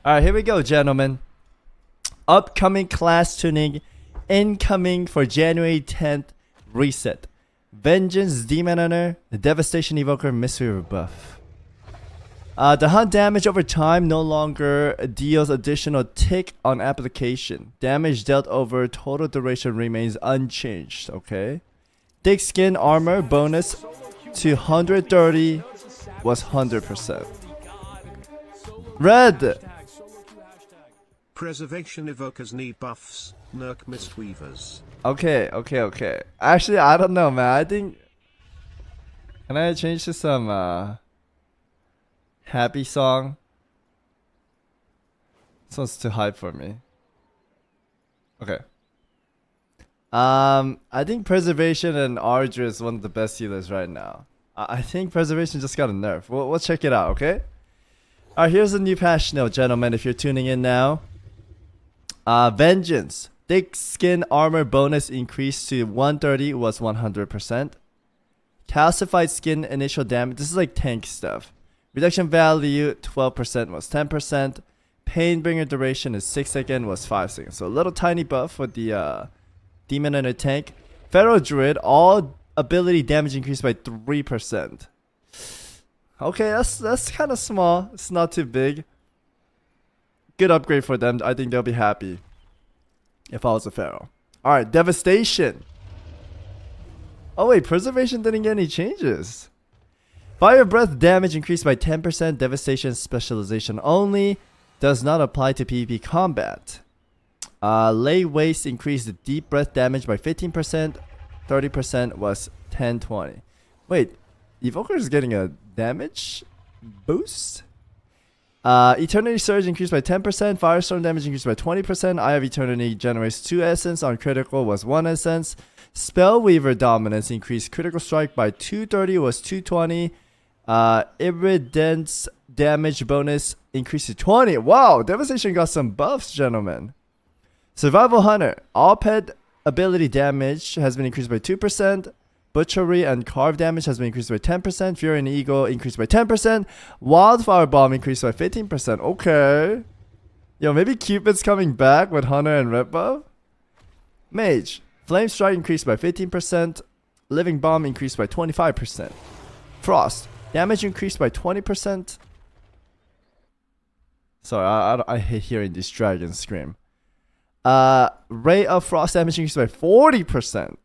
Alright, here we go, gentlemen. Upcoming class tuning incoming for January 10th reset. Vengeance, Demon Hunter, the Devastation Evoker, Mystery Rebuff. The hunt damage over time no longer deals additional tick on application. Damage dealt over total duration remains unchanged, okay? Thick skin armor bonus to 130 was 100%. Red! Preservation evokers need buffs, Nerk Mistweavers. Okay. Actually, I don't know, man. I think... Can I change to some, happy song? This one's too hype for me. Okay. I think Preservation and Ardra is one of the best healers right now. I think Preservation just got a nerf. We'll check it out, okay? Alright, here's a new patch note, gentlemen, if you're tuning in now. Vengeance. Thick skin armor bonus increased to 130 was 100%. Calcified skin initial damage. This is like tank stuff. Reduction value 12% was 10%. Painbringer duration is 6 seconds was 5 seconds. So a little tiny buff for the Demon Hunter tank. Pharaoh Druid, all ability damage increased by 3%. Okay, that's kind of small. It's not too big. Good upgrade for them. I think they'll be happy if I was a Pharaoh. Alright, Devastation. Oh wait, Preservation didn't get any changes. Fire Breath damage increased by 10%. Devastation specialization only. Does not apply to PvP combat. Lay Waste increased the deep breath damage by 15%. 30% was 10-20. Wait, Evoker is getting a damage boost? Eternity Surge increased by 10%. Firestorm damage increased by 20%. Eye of Eternity generates 2 essence. On critical was 1 essence. Spellweaver Dominance increased critical strike by 230 was 220. Iridence damage bonus increased to 20. Wow, Devastation got some buffs, gentlemen. Survival Hunter. All pet ability damage has been increased by 2%. Butchery and Carve damage has been increased by 10%. Fury and Eagle increased by 10%. Wildfire Bomb increased by 15%. Okay. Yo, maybe Cupid's coming back with Hunter and Red Buff. Mage. Flame Strike increased by 15%. Living Bomb increased by 25%. Frost. Damage increased by 20%. Sorry, I hate hearing these dragons scream. Ray of Frost damage increased by 40%.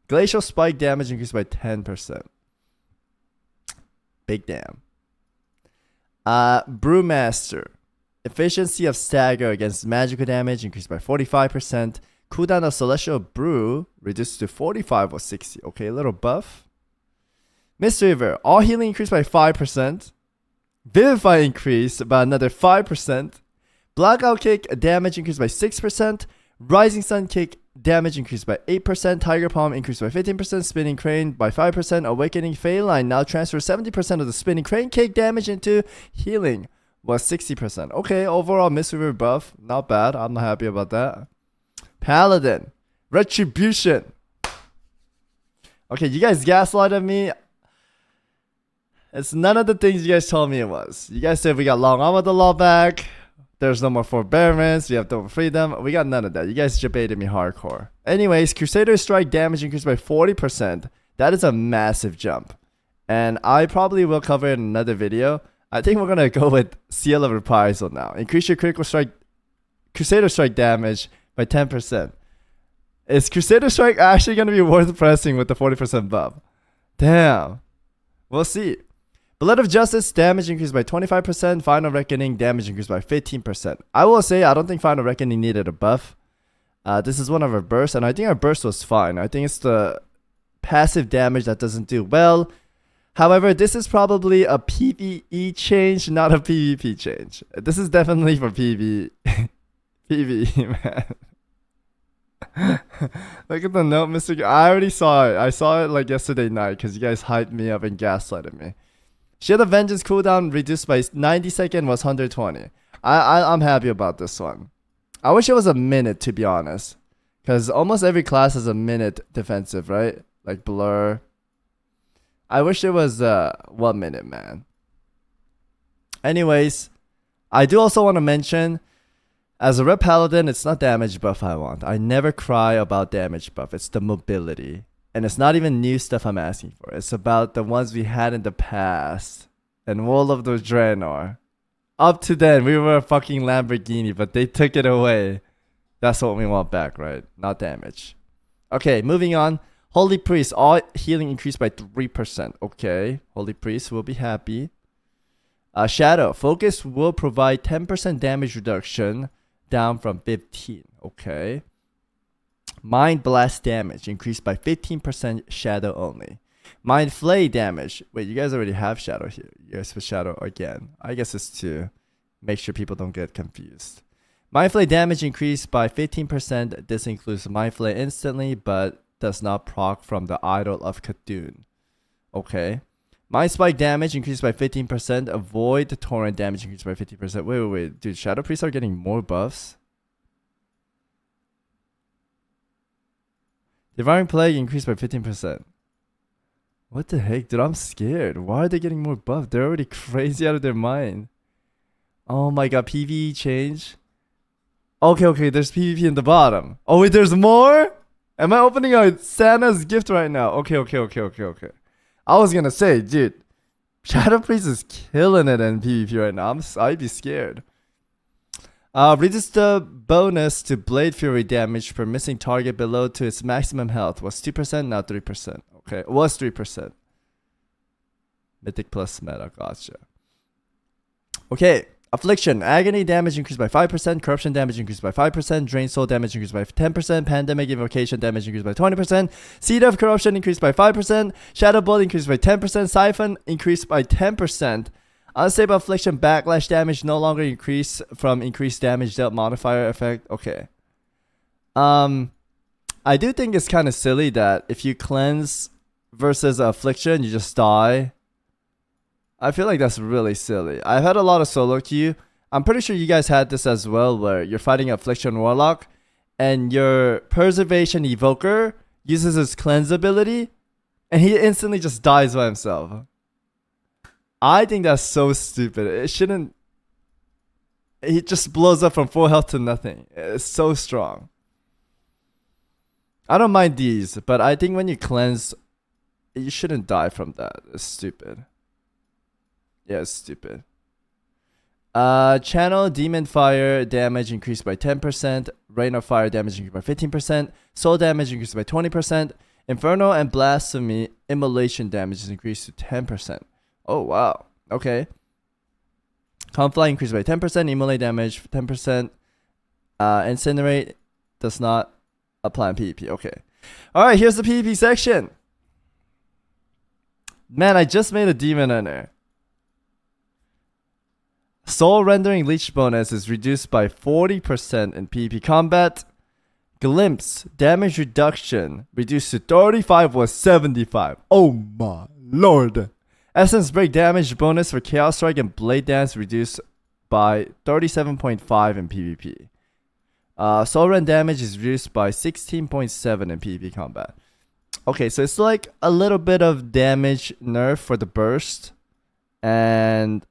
Glacial Spike damage increased by 10%. Big damn. Brewmaster. Efficiency of Stagger against magical damage increased by 45%. Cooldown of Celestial Brew reduced to 45 or 60. Okay, a little buff. Mistweaver. All healing increased by 5%. Vivify increased by another 5%. Blackout Kick damage increased by 6%. Rising Sun Kick damage increased by 8%. Tiger Palm increased by 15%. Spinning Crane by 5%. Awakening Phalanx now transfers 70% of the Spinning Crane Kick damage into healing was 60%. Okay, overall Mistweaver buff. Not bad. I'm not happy about that. Paladin. Retribution. Okay, you guys gaslighted me. It's none of the things you guys told me it was. You guys said we got long arm of the law back. There's no more forbearance. We have no freedom. We got none of that. You guys debated me hardcore. Anyways, Crusader Strike damage increased by 40%. That is a massive jump. And I probably will cover it in another video. I think we're going to go with Seal of Reprisal now. Increase your critical strike, Crusader Strike damage by 10%. Is Crusader Strike actually going to be worth pressing with the 40% buff? Damn. We'll see. Blood of Justice damage increased by 25%. Final Reckoning damage increased by 15%. I will say I don't think Final Reckoning needed a buff. This is one of our bursts, and I think our burst was fine. I think it's the passive damage that doesn't do well. However, this is probably a PvE change, not a PvP change. This is definitely for PvE, man. Look at the note, Mr. I already saw it. I saw it like yesterday night because you guys hyped me up and gaslighted me. Shield of Vengeance cooldown reduced by 90 seconds was 120. I'm happy about this one. I wish it was a minute, to be honest. Because almost every class has a minute defensive, right? Like Blur. I wish it was 1 minute, man. Anyways, I do also want to mention, as a Red Paladin, it's not damage buff I want. I never cry about damage buff. It's the mobility. And it's not even new stuff I'm asking for. It's about the ones we had in the past. And Wall of the Draenor. Up to then, we were a fucking Lamborghini, but they took it away. That's what we want back, right? Not damage. Okay, moving on. Holy Priest, all healing increased by 3%. Okay, Holy Priest will be happy. Shadow, focus will provide 10% damage reduction, down from 15. Okay. Mind Blast damage increased by 15%, Shadow only. Mind Flay damage. Wait, you guys already have Shadow here. You guys have Shadow again. I guess it's to make sure people don't get confused. Mind Flay damage increased by 15%. This includes Mind Flay instantly, but does not proc from the Idol of Khadun. Okay. Mind Spike damage increased by 15%. Avoid Torrent damage increased by 50%. Wait. Dude, Shadow Priests are getting more buffs? Devouring Plague increased by 15%. What the heck? Dude, I'm scared. Why are they getting more buff? They're already crazy out of their mind. Oh my god, PvE change? Okay, there's PvP in the bottom. Oh wait, there's more? Am I opening a Santa's gift right now? Okay. I was gonna say, dude, Shadow Priest is killing it in PvP right now. I'd be scared. Reduce the bonus to Blade Fury damage per missing target below to its maximum health. Was 2%, now 3%. Okay, it was 3%. Mythic plus meta, gotcha. Okay, Affliction. Agony damage increased by 5%. Corruption damage increased by 5%. Drain Soul damage increased by 10%. Pandemic Invocation damage increased by 20%. Seed of Corruption increased by 5%. Shadow Bolt increased by 10%. Siphon increased by 10%. Unstable Affliction backlash damage no longer increase from increased damage dealt modifier effect. Okay. I do think it's kind of silly that if you cleanse versus Affliction, you just die. I feel like that's really silly. I've had a lot of solo queue. I'm pretty sure you guys had this as well, where you're fighting Affliction Warlock and your Preservation Evoker uses his cleanse ability and he instantly just dies by himself. I think that's so stupid. It shouldn't. He just blows up from full health to nothing. It's so strong. I don't mind these, but I think when you cleanse, you shouldn't die from that. It's stupid. Yeah, it's stupid. Channel Demon Fire damage increased by 10%. Rain of Fire damage increased by 15%. Soul damage increased by 20%. Inferno and Blasphemy Immolation damage is increased to 10%. Oh, wow. Okay. Conflict increased by 10%. Immolate damage 10%. Incinerate does not apply on PvP. Okay. Alright, here's the PvP section. Man, I just made a Demon Hunter. Soul Rendering Leech bonus is reduced by 40% in PvP combat. Glimpse damage reduction reduced to 35 was 75. Oh my lord. Essence Break damage bonus for Chaos Strike and Blade Dance reduced by 37.5 in PvP. Soul Rend damage is reduced by 16.7 in PvP combat. Okay, so it's like a little bit of damage nerf for the burst. And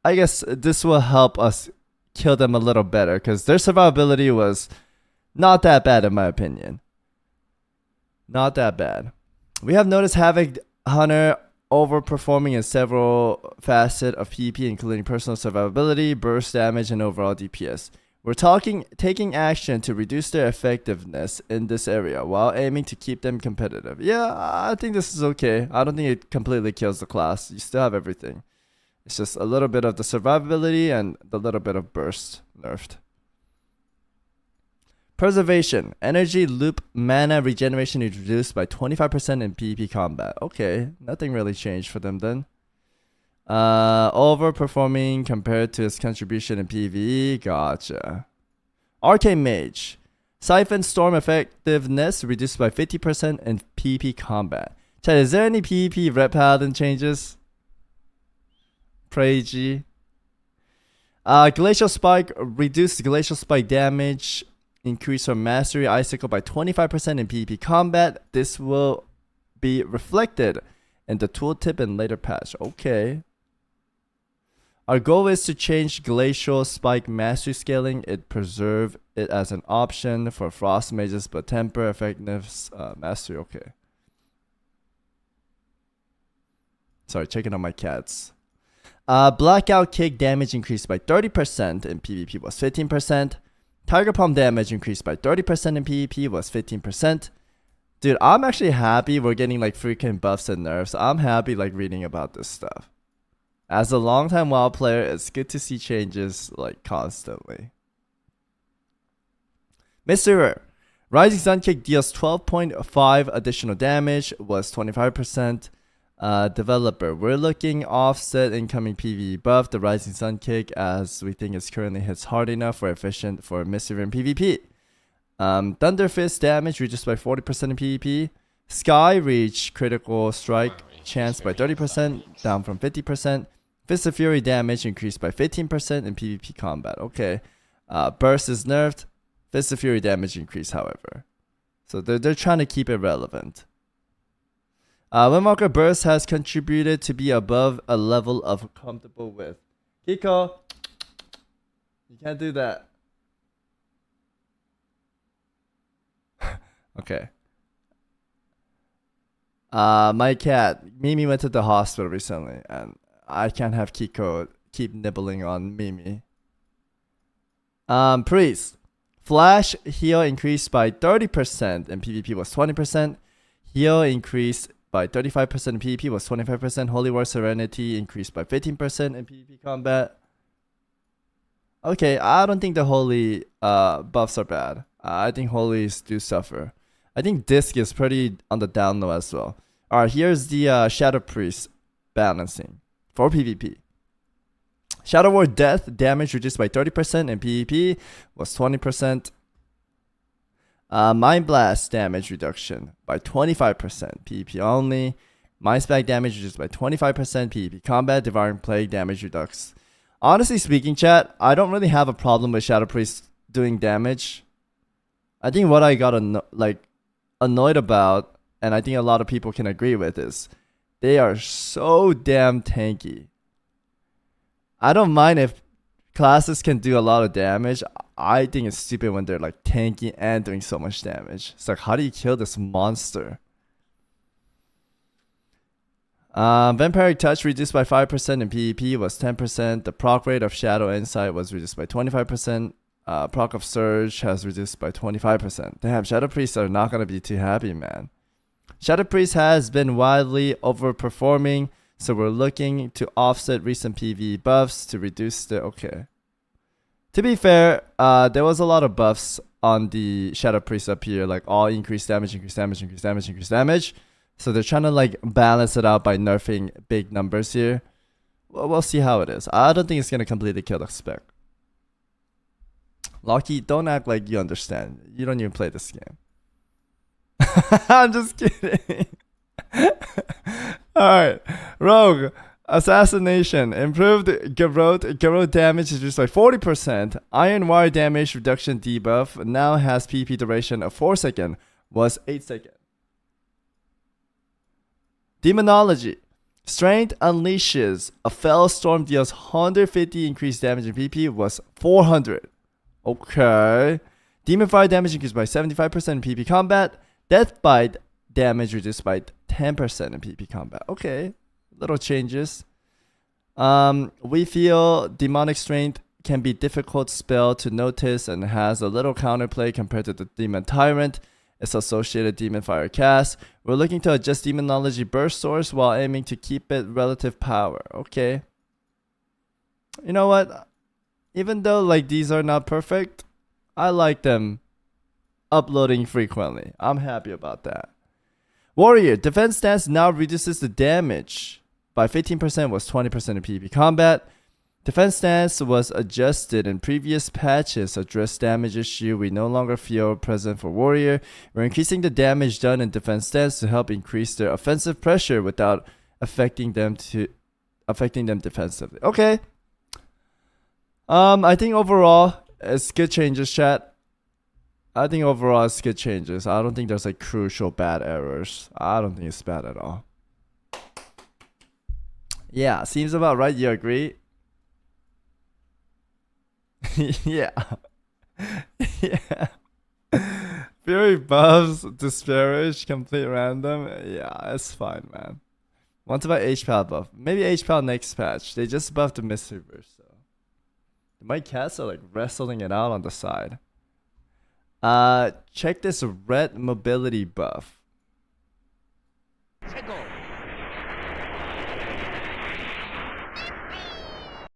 I guess this will help us kill them a little better, because their survivability was not that bad in my opinion. Not that bad. We have noticed Havoc Hunter overperforming in several facets of PvP, including personal survivability, burst damage, and overall DPS. We're taking action to reduce their effectiveness in this area while aiming to keep them competitive. Yeah, I think this is okay. I don't think it completely kills the class. You still have everything. It's just a little bit of the survivability and the little bit of burst nerfed. Preservation. Energy loop mana regeneration is reduced by 25% in PvP combat. Okay, nothing really changed for them then. Overperforming compared to its contribution in PvE. Gotcha. Arcane Mage. Siphon Storm effectiveness reduced by 50% in PvP combat. Chat, is there any PvP Red Paladin changes? Pray G. Glacial Spike. Reduced Glacial Spike damage. Increase from Mastery Icicle by 25% in PvP combat. This will be reflected in the tooltip in later patch. Okay. Our goal is to change Glacial Spike Mastery Scaling. It preserve it as an option for Frost Mages, but Temper, Effectiveness, Mastery. Okay. Sorry, checking on my cats. Blackout Kick damage increased by 30% in PvP was 15%. Tiger Palm damage increased by 30% in PvP was 15%. Dude, I'm actually happy we're getting like freaking buffs and nerfs. I'm happy like reading about this stuff. As a longtime WoW player, it's good to see changes like constantly. Mr. Rising Sun Kick deals 12.5 additional damage, was 25%. Developer, we're looking offset incoming PvE buff, the Rising Sun Kick, as we think it currently hits hard enough for efficient for Mystery in PvP. Thunder Fist damage reduced by 40% in PvP. Sky Reach critical strike chance by 30%, down from 50%. Fist of Fury damage increased by 15% in PvP combat. Okay. Burst is nerfed. Fist of Fury damage increased, however. So they're trying to keep it relevant. Windwalker Burst has contributed to be above a level of comfortable with. Kiko, you can't do that. Okay. My cat, Mimi, went to the hospital recently, and I can't have Kiko keep nibbling on Mimi. Priest. Flash heal increased by 30% and PvP was 20%. Heal increased by 35% in PvP was 25%. Holy War Serenity increased by 15% in PvP combat. Okay, I don't think the Holy buffs are bad. I think Holies do suffer. I think Disc is pretty on the down low as well. Alright, here's the Shadow Priest balancing for PvP. Shadow War Death damage reduced by 30% and PvP was 20%. Mind Blast damage reduction by 25%, PvP only. Mind Spag damage reduced by 25%, PvP combat. Devouring Plague damage reducts. Honestly speaking, chat, I don't really have a problem with Shadow Priest doing damage. I think what I got annoyed about, and I think a lot of people can agree with, is they are so damn tanky. I don't mind if classes can do a lot of damage. I think it's stupid when they're like tanky and doing so much damage. It's like, how do you kill this monster? Vampiric Touch reduced by 5% in PvP was 10%. The proc rate of Shadow Insight was reduced by 25%. Proc of Surge has reduced by 25%. Damn, Shadow Priests are not going to be too happy, man. Shadow Priest has been wildly overperforming, so we're looking to offset recent PvE buffs to reduce the... Okay. To be fair, there was a lot of buffs on the Shadow Priest up here, like all increased damage, increased damage, increased damage, increased damage. So they're trying to like balance it out by nerfing big numbers here. Well, we'll see how it is. I don't think it's going to completely kill the spec. Locky, don't act like you understand. You don't even play this game. I'm just kidding. Alright. Rogue. Assassination. Improved Garrote damage is reduced by 40%. Iron Wire damage reduction debuff now has PP duration of 4 seconds. Was 8 seconds. Demonology. Strength unleashes. A Fell Storm deals 150 increased damage in PP was 400. Okay. Demon Fire damage increased by 75% in PP combat. Death Bite damage reduced by 10% in PP combat. Okay. Little changes. We feel Demonic Strength can be difficult spell to notice and has a little counterplay compared to the Demon Tyrant. Its associated Demon Fire cast. We're looking to adjust Demonology burst source while aiming to keep it relative power. Okay. You know what? Even though like these are not perfect, I like them uploading frequently. I'm happy about that. Warrior. Defense stance now reduces the damage by 15%, was 20% in PvP combat. Defense stance was adjusted in previous patches, address damage issue we no longer feel present for Warrior. We're increasing the damage done in defense stance to help increase their offensive pressure without affecting them defensively. Okay. I think overall it's good changes, chat. I think overall it's good changes. I don't think there's like crucial bad errors. I don't think it's bad at all. Yeah, seems about right. You agree? Yeah. Yeah. Fury buffs, disparage, complete random. Yeah, it's fine, man. Want to buy H-Pal buff. Maybe H-Pal next patch. They just buffed the Mystery Burst, so. My cats are like wrestling it out on the side. Check this red mobility buff.